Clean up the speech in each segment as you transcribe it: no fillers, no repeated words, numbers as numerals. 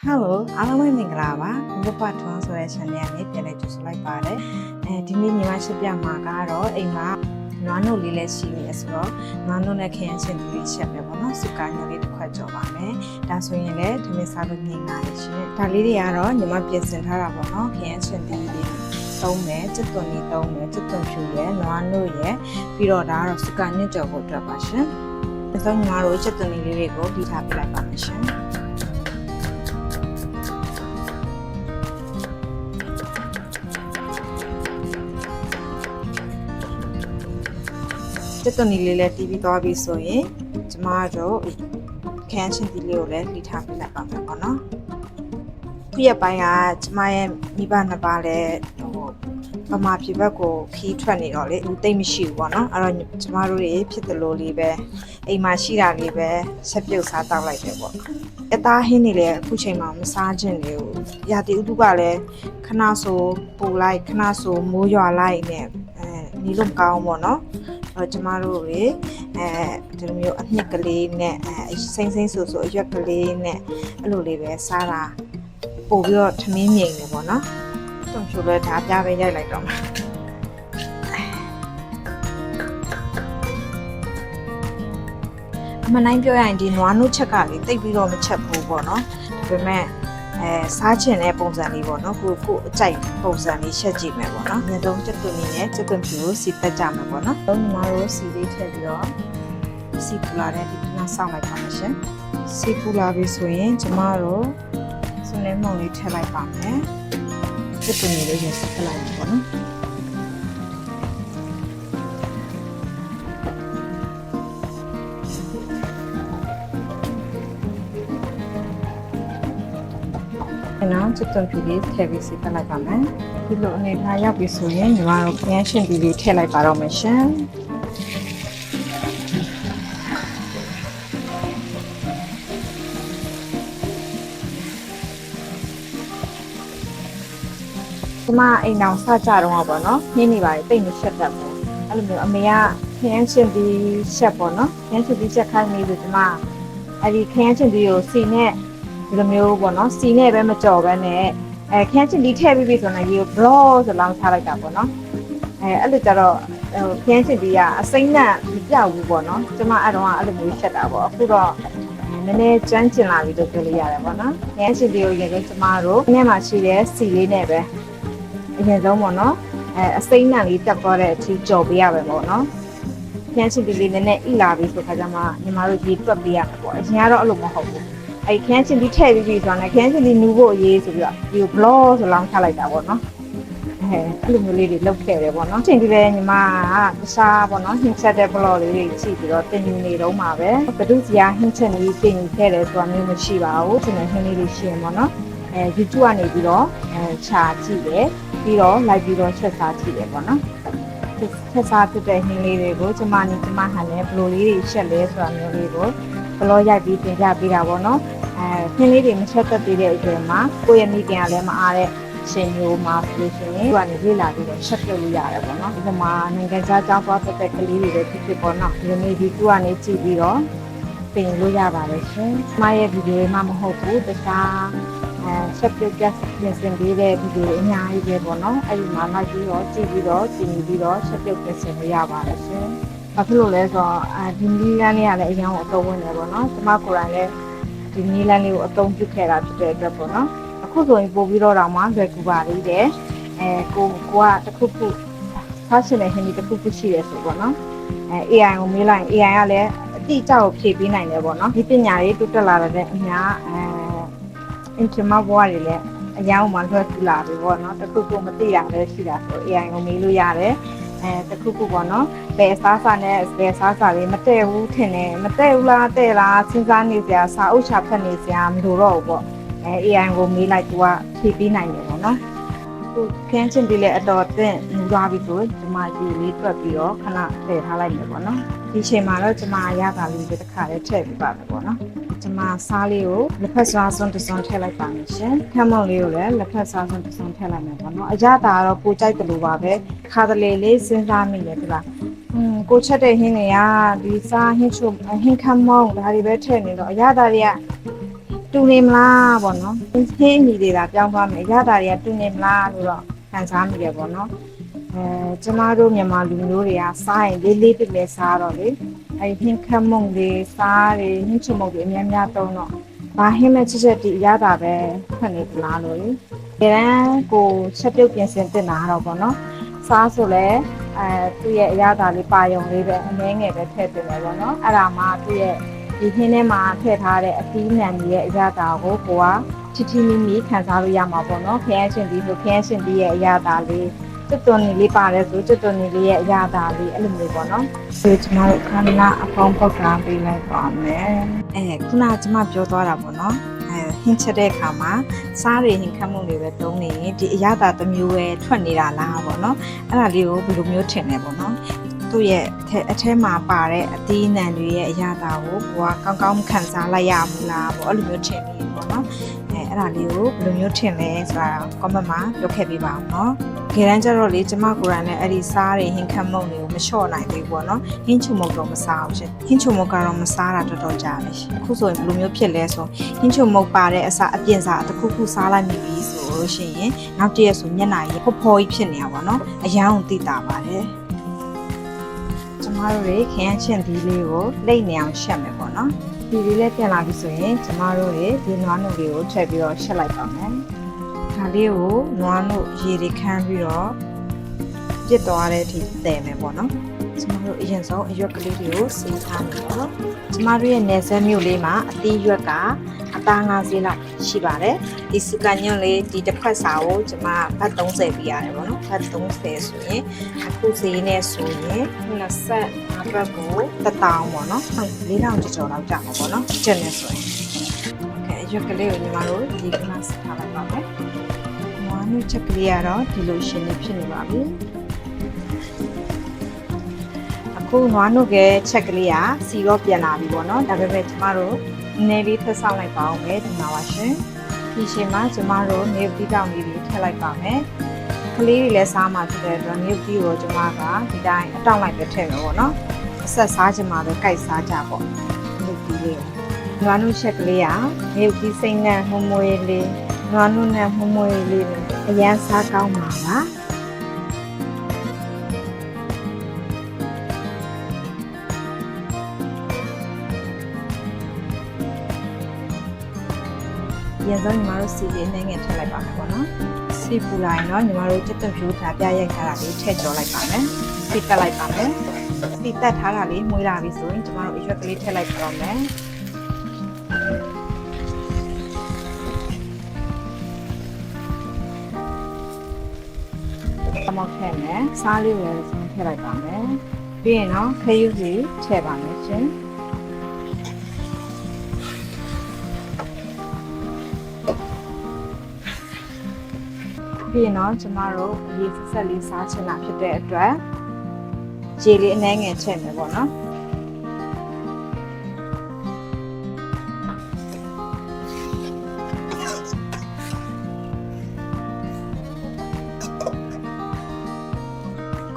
Hello အားလုံးပဲမင်္ဂလာပါဘုဘထွန်းဆိုတဲ့ channel နဲ့ပြန်လည်ကြိုဆိုလိုက်ပါတယ်ဒီနေ့ညီမရှိပြမှာကတော့အိမ်မှာနွားနို့လေးလည်းရှိနေဆိုတော့နွားနို့နဲ့ခရမ်းချင်လေးချက်ပဲပေါ့နော်စုကာညိုလေးတစ်ခွက်ကြော်ပါမယ်ဒါဆိုရင်လည်းဒီနေ့စားလို့ငြိမ်လာရရှင်ဒါလေးတွေကတော့ညီမပြင်ဆင်ထားတာပေါ့နော်ခရမ်းချင်လေးသုံးမယ်ကျွတ်သွန်လေးသုံးမယ်ကျွတ်သွန်ဖြူရယ်နွားနို့ရယ်ပြီးတော့ဒါကတော့စုကာညွတ်ကြော်ဖို့အတွက်ပါရှင်ဒါဆိုညီမတို့ကျွတ်သွန်လေးတွေကိုပြီးထားပြလိုက်ပါမယ်ရှင်ကျွတ်သွန်လေးလည်းတီးပြီးသွားပြီဆိုရင်ကျမတို့ခန်းချင်းတီလေးကိုလည်းလှီထားပြလိုက်ပါမယ်ပေါ့နော်ခုရက်ပိုင်းကကျမရဲ့မိဘနှစ်ပါးလည်းဗမာပြည်ဘက်ကိုခီးထွက်နေတော့လေဦးသိမ့်မရှိဘူးပေါ့နော်အဲ့တော့ကျမတို့တွေဖြစ်တယ်လို့လေးပဲအိမ်မှာရှိတာလေးပဲချက်ပြုတ်စားတောက်လိုက်တယ်ပေါ့အသားဟင်းတွေလည်းအခုချိန်မှာမစားခြင်းလေရာသီဥတုကလည်းခဏဆိုပူလိုက်ခဏဆိုမိုးရွာလိုက်နဲ့နီးလို့မကောင်းပေါ့နော်ကျမတို့တွေဒီလိုမျိုးအနှစ်ကလေးနဲ့စိမ့်ဆိုအရွက်ကလေးနဲ့အဲ့လိုလေးပဲစားတာပို့ပြီးတော့ထမင်းမြိန်နေပေါ့နော်တုံချိုလဲဒါပြပဲရိုက်လိုက်တော့မှာအမှန်တိုင်းပြောရရင်ဒီနွားနို့ချက်ကလေတိတ်ပြီးတော့မချက်ဘူးပေါ့နော်ဒါပေမဲ့စားချင်တဲ့ပုံစံလေးပေါ့နော်ကိုအကြိုက်ပုံစံလေးချက်ကြည့်မယ်ပေါ့နော်ညတုံးကျွတ်သွန်နေနဲ့ကျွတ်သွန်ဖြူကိုစီတက်ကြမယ်ပေါ့နော်တော့ညီမတို့စီလေးထည့်ပြီးတော့စီပူလာတဲ့ဒီကနေ့စောင့်လိုက်ပါမယ်ရှင်စီပူလာပြီဆိုရင်ကျမတို့စနေမုံလေးထည့်လိုက်ပါမယ်ကျွတ်သွန်လေးရစက်လိုက်ပေါ့နော်နော်ကျွတ်သွန်ဖြူလေးထည့်ပြီးစီတက်လိုက်ပါမယ်ဒီလိုအနေထားရောက်ပြီဆိုရင်ညီမတို့ခရမ်းရှင်လေးထည့်လိုက်ပါတော့မယ်ရှင်ဒီမှာအိမ်တော်စကြတော့ပေါ့နော်နှင်းနေပါတယ်တိတ်မချက်တတ်ဘူးအဲ့လိုမျိုးအမေကခရမ်းရှင်လေးချက်ပေါ့နော်ခရမ်းရှင်လေးချက်ခိုင်းနေလို့ဒီမှာအဲ့ဒီခရမ်းရှင်လေးကိုစီနဲ့ဒီလိုမျိုးပေါ့နော်စီနဲ့ပဲမကြော်ပဲနဲ့ခရမ်းချင်ဒီထည့်ပြီးပြီဆိုရင်ဒီကို block ဆိုလောင်းထားလိုက်တာပေါ့နော်အဲ့လိုကြတော့ခရမ်းချင်ဒီကအစိမ့်နဲ့မပြောက်ဘူးပေါ့နော်ကျမအဲ့တော့အဲ့လိုမျိုးချက်တာပေါ့အခုတော့နည်းနည်းကျွမ်းကျင်လာပြီလို့ပြောလို့ရတယ်ပေါ့နော်ခရမ်းချင်ဒီကိုရင်လည်းကျမတို့ညမှာရှိတဲ့စီလေးနဲ့ပဲအရင်ဆုံးပေါ့နော်အစိမ့်နဲ့လေးတက်သွားတဲ့အထိကြော်ပေးရမယ်ပေါ့နော်ခရမ်းချင်ဒီလေးနည်းနည်းဣလာပြီဆိုခါကျမှညီမတို့ရေတွက်ပေးရမှာပေါ့အရင်ကတော့အဲ့လိုမဟုတ်ဘူးအဲ့ခန်းချင်းဒီထည့်ပြီးပြီဆိုတော့ခန်းချင်းဒီနူဖို့အရေးဆိုပြီးတော့ဒီကို block ဆိုလောင်းထားလိုက်တာပေါ့နော်အဲ့လိုမျိုးလေးတွေလုပ်ခဲ့တယ်ပေါ့နော်ချိန်ဒီလည်းညီမကတခြားပေါ့နော်ဟင်းချက်တဲ့ block လေးတွေကြည့်ပြီးတော့တင်ယူနေတော့မှာပဲဘဒုစရာဟင်းချက်လေးတင်ယူခဲ့တယ်ဆိုတာမျိုးမရှိပါဘူးကျွန်တော်ဟင်းလေးတွေရှိရင်ပေါ့နော်YouTube ကနေပြီးတော့ခြာကြည့်တယ်ပြီးတော့ like ပြီးတော့ချက်စားကြည့်တယ်ပေါ့နော်ချက်စားဖြစ်တဲ့ဟင်းလေးတွေကိုကျမနဲ့ကျမဟန်နဲ့ဘလိုလေးတွေချက်လဲဆိုတာမျိုးလေးကိုဘလောရိုက်ပြီးတင်ပြပေးတာပေါ့နော်ခင်းလေးတွေမချက်သက်သေးတဲ့အချိန်မှာကိုယ့်ရဲ့မိခင်ကလည်းမအားတဲ့ရှင်မျိုးမှာဆိုလို့ရှိရင်သူကနေလေ့လာပြီးတော့ချက်ပြုတ်လို့ရတယ်ပေါ့နော်ဒီမှာနိုင်ငံခြားကျောင်းသွားတဲ့ကလေးတွေလည်းဖြစ်ဖြစ်ပေါ့နော်ဒီနေ့ဒီသူကနေကြည့်ပြီးတော့ပြင်လို့ရပါတယ်ရှင်။မရဲ့ဗီဒီယိုတွေမှမဟုတ်ဘူးတခြားချက်ပြုတ်ပြပြင်ဆင်ပေးတဲ့ဗီဒီယိုအများကြီးပဲပေါ့နော်အဲ့ဒီမှာလိုက်ပြီးတော့ကြည့်ပြီးတော့ပြင်ပြီးတော့ချက်ပြုတ်ပြင်ဆင်လို့ရပါတယ်ရှင်။ဘာဖြစ်လို့လဲဆိုတော့ဒီနီးလန်းလေးကလည်းအရင်ကအသုံးဝင်တယ်ပေါ့နော်ကျမကိုယ်တိုင်လည်းဒီနီးလန်းလေးကိုအသုံးပြုခဲ့တာဖြစ်တဲ့အတွက်ပေါ့နော်အခုဆိုရင်ပို့ပြီးတော့တောင်မှလွယ်ကူပါသေးတယ်ကိုကတခုခုဖတ်ရှင်တဲ့ဟင်းဒီတခုခုရှိရဆိုပေါ့နော် AI ကိုမေးလိုက် AI ကလည်းအတိအကျကိုဖြည့်ပေးနိုင်တယ်ပေါ့နော်ဒီပညာရေးတိုးတက်လာတဲ့အများအင်ချမဘွားတွေလည်းအရင်ကမှလွယ်ကူလာပြီပေါ့နော်တခုခုမသိရလည်းရှိတာဆို AI ကိုမေးလို့ရတယ်တခုခုပေါ့နော်ဘယ်စားစာနဲ့ဘယ်စားစာလေးမတည့်ဘူးထင်တယ်မတည့်ဘူးလားတဲ့လားစဉ်းစားနေစရာစာအုပ်ချဖတ်နေစရာမလိုတော့ဘူးပေါ့AI ကိုမေးလိုက်သူကဖြေပေးနိုင်တယ်ပေါ့နော်ခုခင်းချင်းပြီးလဲအတော်တင်နူသွားပြီဆိုဒီမှာဒီလေးတွက်ပြီးတော့ခဏထည့်ထားလိုက်မယ်ပေါ့နော်ဒီချိန်မှာတော့ကျမရတာလေးတစ်ခါလေးထည့်ပြပါမယ်ပေါ့နော်ကျမစားလေးကိုလက်ဖက်စားစွန်းတစ်စွန်းထည့်လိုက်ပါမယ်ရှင်ခမ်းမုံလေးကိုလည်းလက်ဖက်စားစွန်းတစ်စွန်းထည့်လိုက်မယ်ပေါ့နော်အရသာကတော့ပိုကြိုက်တယ်လို့ပါပဲခါတလေလေးစဉ်းစားမိတယ်ဒီလားကိုချက်တဲ့ဟင်းတွေကဒီစားဟင်းချိုဟင်းခမ်းမုံဒါတွေပဲထည့်နေတော့အရသာတွေက တူနေမလားပေါ့နော်ဟင်းအညီတွေသာပြောင်းသွားမယ်ရတာတွေကတူနေမလားလို့တော့ခံစားမိတယ်ပေါ့နော်ကျမတို့မြန်မာလူမျိုးတွေကစားရင်လေးလေးပြည့်ပြည့်စားတော့လေဟင်းခမ်းမုံတွေစားတွေဟင်းချုံမုံတွေအများများသုံးတော့ဘာဟင်းမဲ့ချက်ချက်ဒီအရသာပဲထွက်နေပလားလို့လေဒီတန်းကိုချက်ပြုတ်ပြင်ဆင်တင်တာတော့ပေါ့နော်စားဆိုလဲသူ့ရဲ့အရသာလေးပါယုံလေးပဲအနည်းငယ်ပဲထည့်တင်တယ်ပေါ့နော်အဲ့ဒါမှသူ့ရဲ့ဒီဟင်းထဲမှာထည့်ထားတဲ့အသီးနှံတွေရဲ့အရသာကိုကချီချီမီမီခံစားလို့ရမှာပေါ့နော်ခရမ်းရှင်ဒီဆိုခရမ်းရှင်ဒီရဲ့အရသာလေးကျွတ်တွန်နေလေးပါတယ်ဆိုကျွတ်တွန်နေလေးရဲ့အရသာလေးအဲ့လိုမျိုးပေါ့နော်ဆိုကျွန်တော်တို့ခန္ဓာအပေါင်းပေါက်တာပေးလိုက်ပါမယ်ခုနကကျွန်မပြောသွားတာပေါ့နော်ဟင်းချက်တဲ့အခါမှာစားတွေဟင်းခမ်းမှုတွေပဲတုံးနေရင်ဒီအရသာတစ်မျိုးပဲထွက်နေတာလားပေါ့နော်အဲ့ဒါလေးကိုဘယ်လိုမျိုးထင်လဲပေါ့နော်သူ့ရဲ့အထဲမှာပါတဲ့အသီးနှံတွေရဲ့အရသာကိုကောင်းကောင်းခံစားလိုက်ရမလားပေါ့အဲ့လိုမျိုးထင်နေပေါ့နော်အဲ့ဒါလေးကိုဘယ်လိုမျိုးထင်လဲဆိုတာ comment မှာပြောခဲ့ပေးပါအောင်နော်ခေတန်းကျတော့လေကျမကိုယ်တိုင်လည်းအဲ့ဒီစားတွေဟင်းခမ်းမုံတွေကိုမလျှော့နိုင်သေးဘူးပေါ့နော်ဟင်းချုံမုံတော့မစားအောင်ရှင်ဟင်းချုံမုံကတော့မစားတာတော်တော်ကြာပြီအခုဆိုရင်ဘယ်လိုမျိုးဖြစ်လဲဆိုဟင်းချုံမုံပါတဲ့အစာအပြင်စာတစ်ခုခုစားလိုက်မိပြီဆိုလို့ရှိရင်နောက်တည့်ရက်ဆိုမျက်နှာကြီးဖော်ကြီးဖြစ်နေတာပေါ့နော်အယောင်သိတာပါတယ်ကျမတို့တွေခရမ်းချင်ဒီလေးကိုလိတ်နေအောင်ရှက်မယ်ပေါ့နော်ဒီလေးလည်းပြန်လာပြီဆိုရင်ကျမတို့တွေဒီနွားနို့လေးကိုထည့်ပြီးတော့ရှက်လိုက်ပါမယ်ဒါလေးကိုနွားနို့ရေတွေခမ်းပြီးတော့ပြစ်သွားတဲ့အထိတည်မယ်ပေါ့နော်ကျမတို့အရင်ဆုံးအရွက်ကလေးတွေကိုစီးထားမယ်ပေါ့နော်ကျမတို့ရဲ့နယ်စပ်မြို့လေးမှာအသီးရွက်ကအသား5စီးလောက်ရှိပါတယ်ဒီစူကန်ညွန့်လေးဒီတစ်ဖက်စာကိုကျမဘတ်30ပြရတယ်ပေါ့နော်ဘတ်30ဆိုရင်အခုစီးနေဆိုရင်25ဘတ်ကို1000ပေါ့နော်4000ကျော်လောက်ကြာမှာပေါ့နော်ကျန်နေဆိုရင်ရွက်ကလေးကိုညီမတို့ဒီကမှစထားလိုက်ပါမယ်။နွားနုချက်ကလေးကတော့ဒီလိုရှင်းနေဖြစ်နေပါပြီ။အခုနွားနုရဲ့ချက်ကလေးကစီတော့ပြန်လာပြီပေါ့နော်။ဒါပေမဲ့ကျမတို့နည်းလေးဖက်ဆောက်လိုက်ပါအောင်ပဲဒီမှာပါရှင်။ဒီရှင်မှာကျမတို့နေပီတောင်လေးတွေထည့်လိုက်ပါမယ်။ကလေးတွေလည်းစားမှဖြစ်တဲ့အတွက်နေပီကိုကျမကဒီတိုင်းအတောင့်လိုက်ပဲထည့်မယ်ပေါ့နော်။အဆက်စားချင်မှပဲကြိုက်စားကြပေါ့။နေပီလေးနွားနုချက်ကလေးကနေပြီးစိမ့်နဲ့မှုမွေးလေးနွားနုနဲ့မှုမွေးလေးအရန်စားကောင်းပါလားရန်ဆုံးညီမတို့စီလေးနဲ့ငယ်ထည့်လိုက်ပါမယ်ပေါ့နော်စီပူလာရင်တော့ညီမတို့တက်တက်ဖြိုးထားပြရိုက်ထားတာလေးထည့်ကျော်လိုက်ပါမယ်စီတက်လိုက်ပါမယ်စီတက်ထားတာလေးမွေးလာပြီဆိုရင်ညီမတို့အရွက်ကလေးထည့်လိုက်ပါမယ်မောက်ထည့်မယ်စားလေးကိုလည်းထည့်လိုက်ပါမယ်ပြီးရင်တော့ခရုစီထည့်ပါမယ်ရှင်ပြီးရင်တော့ကျမတို့ရေဆက်လေးစားချင်တာဖြစ်တဲ့အတွက်ခြေလေးအနှဲငယ်ထည့်မယ်ပေါ့နော်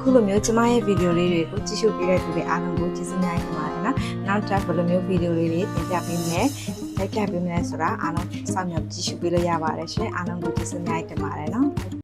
ခုလိုမျိုးကျမရဲ့ဗီဒီယိုလေးတွေကိုကြည့်ရှုပေးတဲ့သူတွေအားလုံးကိုကျေးဇူးများတင်ပါတယ်နော်နောက်ထပ်ဘယ်လိုမျိုးဗီဒီယိုလေးတွေတင်ပြပေးမလဲလိုက်ပြပေးမလဲဆိုတာအားလုံးစောင့်မျှော်ကြည့်ရှုပေးလို့ရပါတယ်ရှင်အားလုံးကိုကျေးဇူးများတင်ပါတယ်နော်